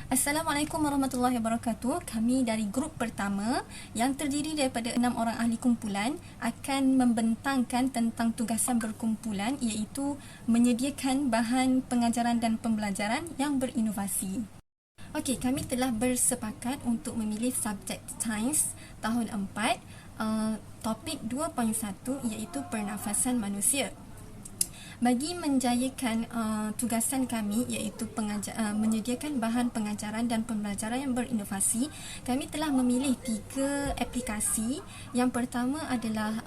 Assalamualaikum warahmatullahi wabarakatuh. Kami dari grup pertama yang terdiri daripada 6 orang ahli kumpulan akan membentangkan tentang tugasan berkumpulan, iaitu menyediakan bahan pengajaran dan pembelajaran yang berinovasi. Okey, kami telah bersepakat untuk memilih subjek sains tahun 4, topik 2.1 iaitu pernafasan manusia. Bagi menjayakan tugasan kami iaitu menyediakan bahan pengajaran dan pembelajaran yang berinovasi, kami telah memilih 3 aplikasi. Yang pertama adalah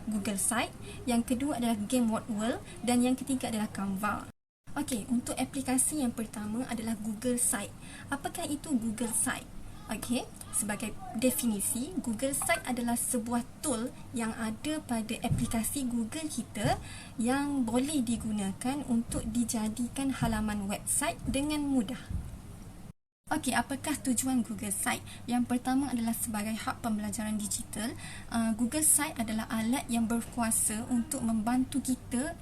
Google Site, yang kedua adalah Game World dan yang ketiga adalah Canva. Okey, untuk aplikasi yang pertama adalah Google Site. Apakah itu Google Site? Okey, sebagai definisi, Google Site adalah sebuah tool yang ada pada aplikasi Google kita yang boleh digunakan untuk dijadikan halaman website dengan mudah. Okey, apakah tujuan Google Site? Yang pertama adalah sebagai hub pembelajaran digital. Google Site adalah alat yang berkuasa untuk membantu kita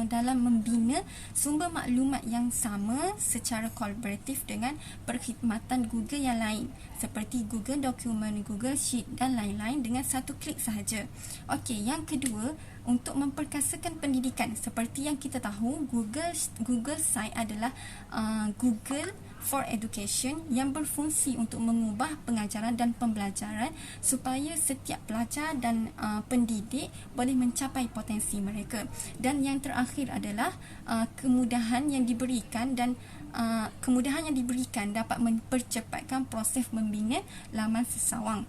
dalam membina sumber maklumat yang sama secara kolaboratif dengan perkhidmatan Google yang lain seperti Google Document, Google Sheet dan lain-lain dengan satu klik sahaja. Okey, yang kedua, untuk memperkasakan pendidikan. Seperti yang kita tahu, Google Site adalah Google for Education yang berfungsi untuk mengubah pengajaran dan pembelajaran supaya setiap pelajar dan pendidik boleh mencapai potensi mereka. Dan yang terakhir adalah kemudahan yang diberikan dapat mempercepatkan proses membina laman sesawang.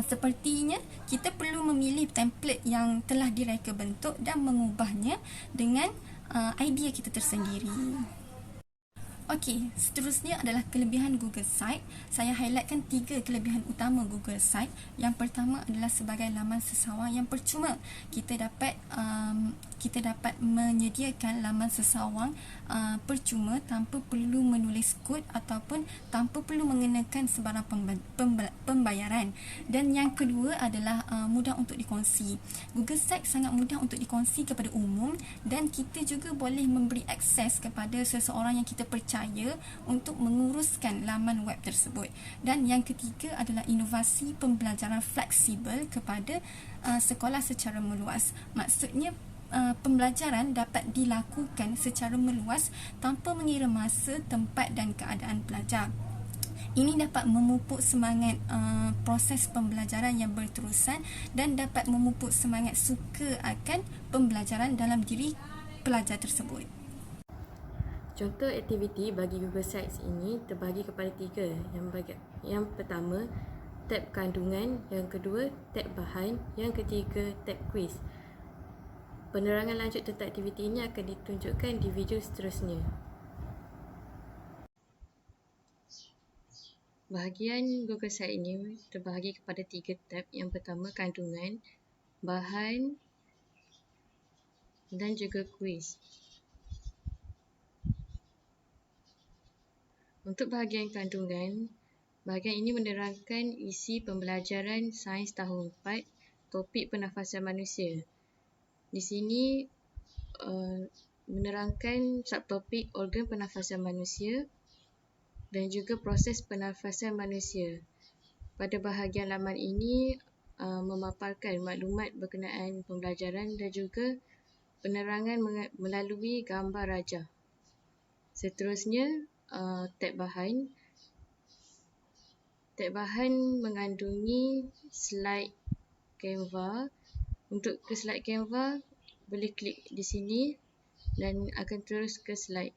Sepertinya kita perlu memilih template yang telah direka bentuk dan mengubahnya dengan idea kita tersendiri. Okey, seterusnya adalah kelebihan Google Site. Saya highlightkan 3 kelebihan utama Google Site. Yang pertama adalah sebagai laman sesawang yang percuma. Kita dapat menyediakan laman sesawang percuma tanpa perlu menulis kod ataupun tanpa perlu mengenakan sebarang pembayaran. Dan yang kedua adalah mudah untuk dikongsi. Google Site sangat mudah untuk dikongsi kepada umum dan kita juga boleh memberi akses kepada seseorang yang kita percaya untuk menguruskan laman web tersebut. Dan yang ketiga adalah inovasi pembelajaran fleksibel kepada sekolah secara meluas. Maksudnya pembelajaran dapat dilakukan secara meluas tanpa mengira masa, tempat dan keadaan pelajar. Ini dapat memupuk semangat proses pembelajaran yang berterusan dan dapat memupuk semangat suka akan pembelajaran dalam diri pelajar tersebut. Contoh aktiviti bagi Google Sites ini terbahagi kepada 3. Yang pertama, tab kandungan, yang kedua, tab bahan, yang ketiga, tab quiz. Penerangan lanjut tentang aktiviti ini akan ditunjukkan di video seterusnya. Bahagian Google Sites ini terbahagi kepada 3 tab. Yang pertama, kandungan, bahan dan juga quiz. Untuk bahagian kandungan, bahagian ini menerangkan isi pembelajaran sains tahun 4, topik pernafasan manusia. Di sini menerangkan subtopik organ pernafasan manusia dan juga proses pernafasan manusia. Pada bahagian laman ini memaparkan maklumat berkenaan pembelajaran dan juga penerangan melalui gambar rajah. Seterusnya, tab bahan. Tab bahan mengandungi slide Canva. Untuk ke slide Canva, boleh klik di sini dan akan terus ke slide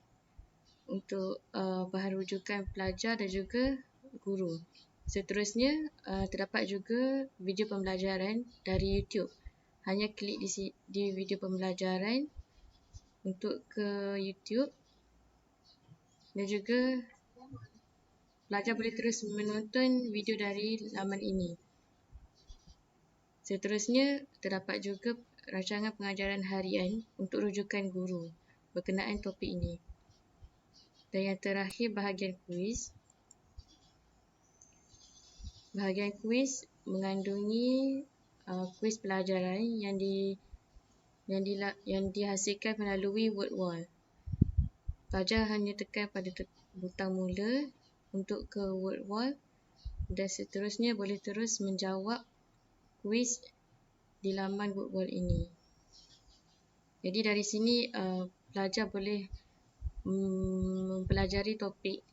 untuk bahan rujukan pelajar dan juga guru. Seterusnya, terdapat juga video pembelajaran dari YouTube. Hanya klik di video pembelajaran untuk ke YouTube dan juga pelajar boleh terus menonton video dari laman ini. Seterusnya, terdapat juga rancangan pengajaran harian untuk rujukan guru berkenaan topik ini. Dan yang terakhir, bahagian quiz. Bahagian quiz mengandungi quiz pelajaran yang dihasilkan melalui word wall. Pelajar hanya tekan pada butang mula untuk ke word wall, dan seterusnya boleh terus menjawab kuis di laman word wall ini. Jadi dari sini pelajar boleh mempelajari topik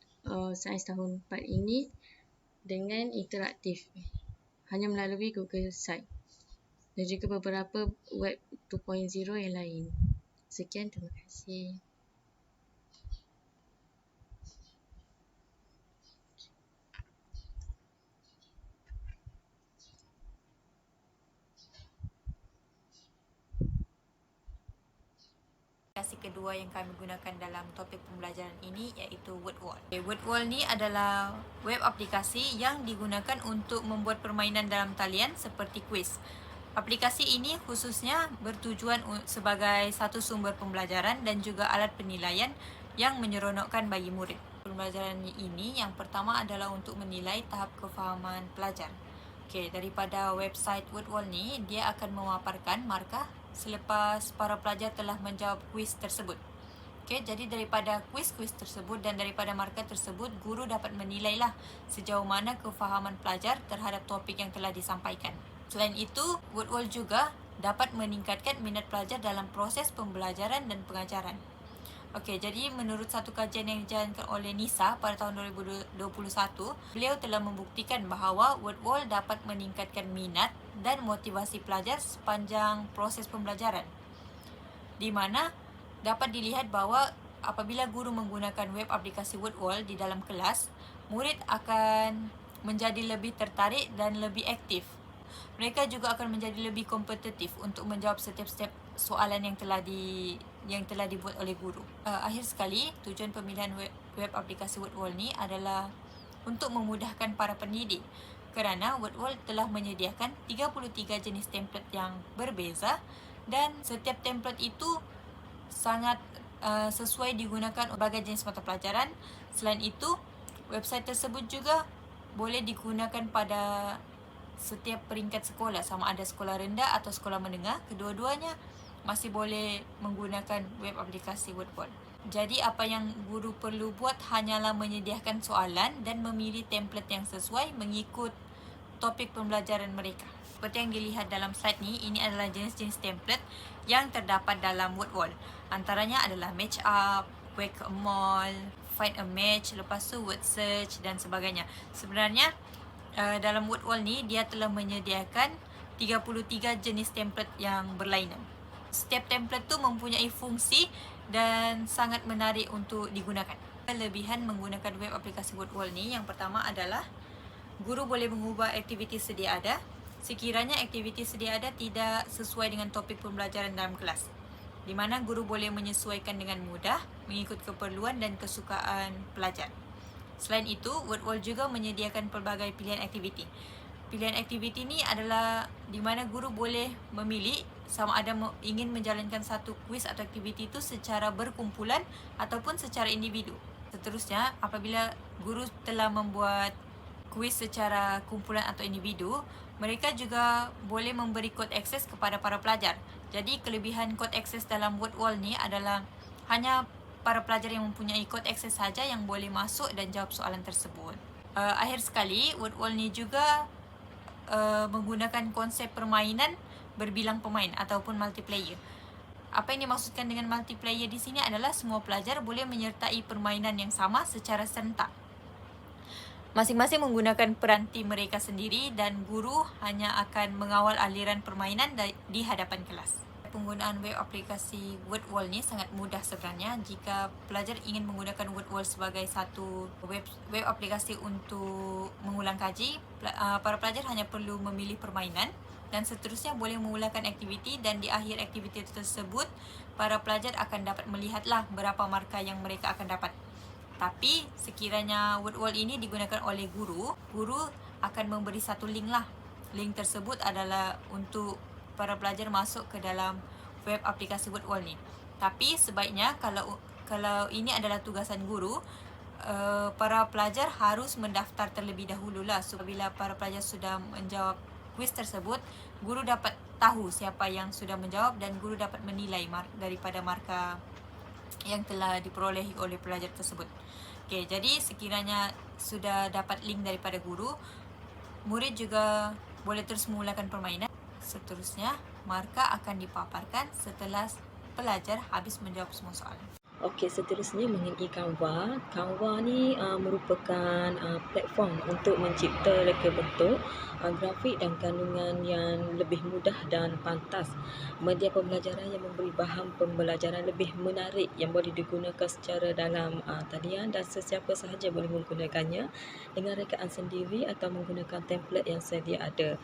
sains tahun 4 ini dengan interaktif hanya melalui Google Site dan juga beberapa web 2.0 yang lain. Sekian, terima kasih. Aplikasi kedua yang kami gunakan dalam topik pembelajaran ini iaitu WordWall. WordWall ni adalah web aplikasi yang digunakan untuk membuat permainan dalam talian seperti kuis. Aplikasi ini khususnya bertujuan sebagai satu sumber pembelajaran dan juga alat penilaian yang menyeronokkan bagi murid. Pembelajaran ini yang pertama adalah untuk menilai tahap kefahaman pelajar. Daripada website WordWall ni, dia akan memaparkan markah selepas para pelajar telah menjawab kuis tersebut. Jadi daripada kuis-kuis tersebut dan daripada markah tersebut, guru dapat menilailah sejauh mana kefahaman pelajar terhadap topik yang telah disampaikan. Selain itu, WordWall juga dapat meningkatkan minat pelajar dalam proses pembelajaran dan pengajaran. Jadi menurut satu kajian yang dijalankan oleh NISA pada tahun 2021, beliau telah membuktikan bahawa WordWall dapat meningkatkan minat dan motivasi pelajar sepanjang proses pembelajaran, di mana dapat dilihat bahawa apabila guru menggunakan web aplikasi WordWall di dalam kelas, murid akan menjadi lebih tertarik dan lebih aktif. Mereka juga akan menjadi lebih kompetitif untuk menjawab setiap soalan yang telah dibuat oleh guru. Akhir sekali, tujuan pemilihan web aplikasi WordWall ni adalah untuk memudahkan para pendidik, kerana WordWall telah menyediakan 33 jenis template yang berbeza dan setiap template itu sangat sesuai digunakan berbagai jenis mata pelajaran. Selain itu, website tersebut juga boleh digunakan pada setiap peringkat sekolah, sama ada sekolah rendah atau sekolah menengah, kedua-duanya masih boleh menggunakan web aplikasi WordWall. Jadi apa yang guru perlu buat hanyalah menyediakan soalan dan memilih template yang sesuai mengikut topik pembelajaran mereka. Seperti yang dilihat dalam slide ni, ini adalah jenis-jenis template yang terdapat dalam WordWall. Antaranya adalah match up, whack-a-mole, find a match, lepas tu word search dan sebagainya. Sebenarnya dalam WordWall ni dia telah menyediakan 33 jenis template yang berlainan. Setiap template tu mempunyai fungsi dan sangat menarik untuk digunakan. Kelebihan menggunakan web aplikasi WordWall ni, yang pertama adalah guru boleh mengubah aktiviti sedia ada sekiranya aktiviti sedia ada tidak sesuai dengan topik pembelajaran dalam kelas, di mana guru boleh menyesuaikan dengan mudah mengikut keperluan dan kesukaan pelajar. Selain itu, WordWall juga menyediakan pelbagai pilihan aktiviti. Pilihan aktiviti ni adalah di mana guru boleh memilih sama ada ingin menjalankan satu kuis atau aktiviti itu secara berkumpulan ataupun secara individu. Seterusnya, apabila guru telah membuat kuis secara kumpulan atau individu, mereka juga boleh memberi kod akses kepada para pelajar. Jadi kelebihan kod akses dalam WordWall ni adalah hanya para pelajar yang mempunyai kod akses saja yang boleh masuk dan jawab soalan tersebut. Akhir sekali, WordWall ni juga menggunakan konsep permainan berbilang pemain ataupun multiplayer. Apa yang dimaksudkan dengan multiplayer di sini adalah semua pelajar boleh menyertai permainan yang sama secara serentak. Masing-masing menggunakan peranti mereka sendiri dan guru hanya akan mengawal aliran permainan di hadapan kelas. Penggunaan web aplikasi WordWall ni sangat mudah sebenarnya. Jika pelajar ingin menggunakan WordWall sebagai satu web aplikasi untuk mengulang kaji, para pelajar hanya perlu memilih permainan dan seterusnya boleh memulakan aktiviti, dan di akhir aktiviti tersebut para pelajar akan dapat melihatlah berapa markah yang mereka akan dapat. Tapi sekiranya WordWall ini digunakan oleh guru akan memberi satu link lah. Link tersebut adalah untuk para pelajar masuk ke dalam web aplikasi WordWall ni. Tapi sebaiknya kalau ini adalah tugasan guru, para pelajar harus mendaftar terlebih dahulu lah. So, bila para pelajar sudah menjawab kuis tersebut, guru dapat tahu siapa yang sudah menjawab dan guru dapat menilai daripada markah yang telah diperolehi oleh pelajar tersebut. Okey, jadi sekiranya sudah dapat link daripada guru, murid juga boleh terus memulakan permainan. Seterusnya, markah akan dipaparkan setelah pelajar habis menjawab semua soalan. Okey, seterusnya mengenai Canva. Canva ni merupakan platform untuk mencipta reka bentuk, grafik dan kandungan yang lebih mudah dan pantas. Media pembelajaran yang memberi bahan pembelajaran lebih menarik yang boleh digunakan secara dalam talian dan sesiapa sahaja boleh menggunakannya dengan rekaan sendiri atau menggunakan template yang sedia ada.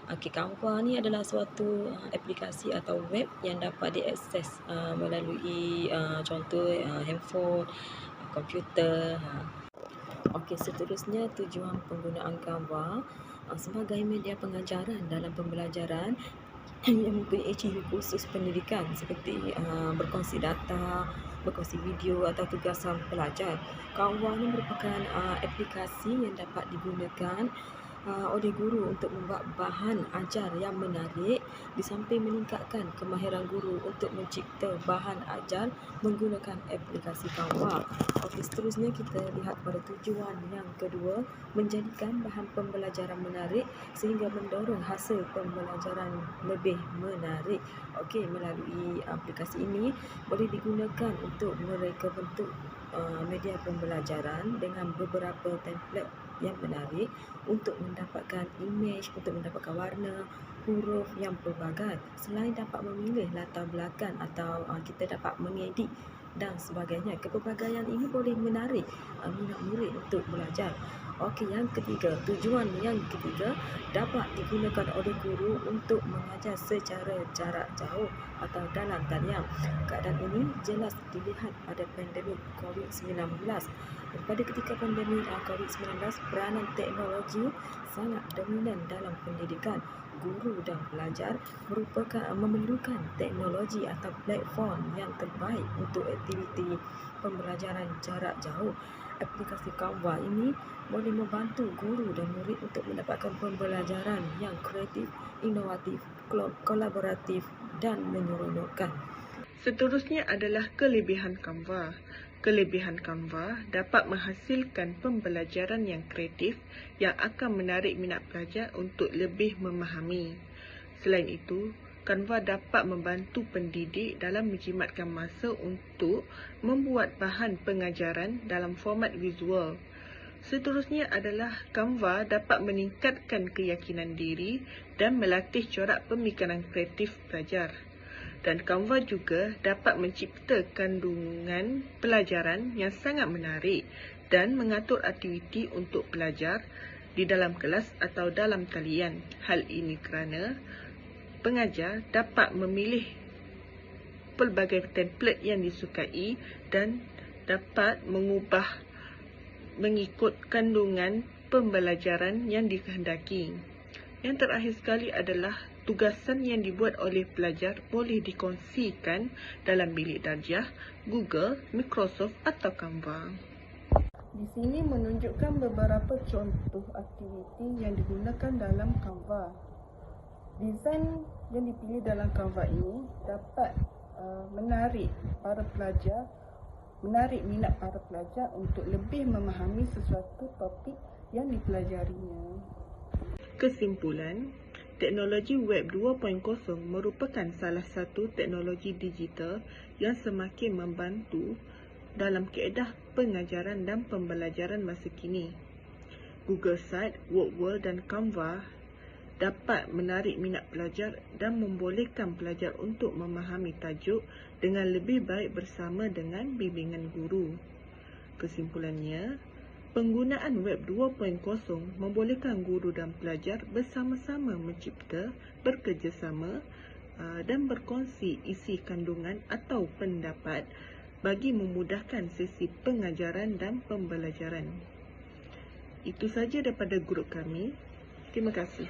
Okey, Canva ni adalah suatu aplikasi atau web yang dapat diakses melalui contoh handphone, komputer. Okey, seterusnya tujuan penggunaan Canva sebagai media pengajaran dalam pembelajaran yang mempunyai ciri khusus pendidikan seperti berkongsi data, berkongsi video atau tugasan pelajar. Canva ini merupakan aplikasi yang dapat digunakan oleh guru untuk membuat bahan ajar yang menarik di samping meningkatkan kemahiran guru untuk mencipta bahan ajar menggunakan aplikasi Canva. Okey, seterusnya kita lihat pada tujuan yang kedua, menjadikan bahan pembelajaran menarik sehingga mendorong hasil pembelajaran lebih menarik. Okey, melalui aplikasi ini boleh digunakan untuk mereka bentuk media pembelajaran dengan beberapa template yang menarik untuk mendapatkan imej, untuk mendapatkan warna, huruf yang pelbagai. Selain dapat memilih latar belakang atau kita dapat mengedit dan sebagainya. Kepelbagaian ini boleh menarik minat murid untuk belajar. Okey, yang ketiga, tujuan yang ketiga dapat digunakan oleh guru untuk mengajar secara jarak jauh atau dalam talian. Keadaan ini jelas dilihat pada pandemik COVID-19. Pada ketika pandemik COVID-19, peranan teknologi sangat dominan dalam pendidikan. Guru dan pelajar memerlukan teknologi atau platform yang terbaik untuk aktiviti pembelajaran jarak jauh. Aplikasi Canva ini boleh membantu guru dan murid untuk mendapatkan pembelajaran yang kreatif, inovatif, kolaboratif dan menyeronokkan. Seterusnya adalah kelebihan Canva. Kelebihan Canva dapat menghasilkan pembelajaran yang kreatif yang akan menarik minat pelajar untuk lebih memahami. Selain itu, Canva dapat membantu pendidik dalam menjimatkan masa untuk membuat bahan pengajaran dalam format visual. Seterusnya adalah Canva dapat meningkatkan keyakinan diri dan melatih corak pemikiran kreatif pelajar. Dan Canva juga dapat mencipta kandungan pelajaran yang sangat menarik dan mengatur aktiviti untuk pelajar di dalam kelas atau dalam talian. Hal ini kerana pengajar dapat memilih pelbagai template yang disukai dan dapat mengubah mengikut kandungan pembelajaran yang dikehendaki. Yang terakhir sekali adalah tugasan yang dibuat oleh pelajar boleh dikongsikan dalam bilik darjah, Google, Microsoft atau Canva. Di sini menunjukkan beberapa contoh aktiviti yang digunakan dalam Canva. Desain yang dipilih dalam Canva ini dapat menarik minat para pelajar untuk lebih memahami sesuatu topik yang dipelajarinya. Kesimpulan, teknologi Web 2.0 merupakan salah satu teknologi digital yang semakin membantu dalam kaedah pengajaran dan pembelajaran masa kini. Google Sites, WordWall dan Canva dapat menarik minat pelajar dan membolehkan pelajar untuk memahami tajuk dengan lebih baik bersama dengan bimbingan guru. Kesimpulannya, penggunaan Web 2.0 membolehkan guru dan pelajar bersama-sama mencipta, bekerjasama dan berkongsi isi kandungan atau pendapat bagi memudahkan sesi pengajaran dan pembelajaran. Itu saja daripada grup kami. Terima kasih.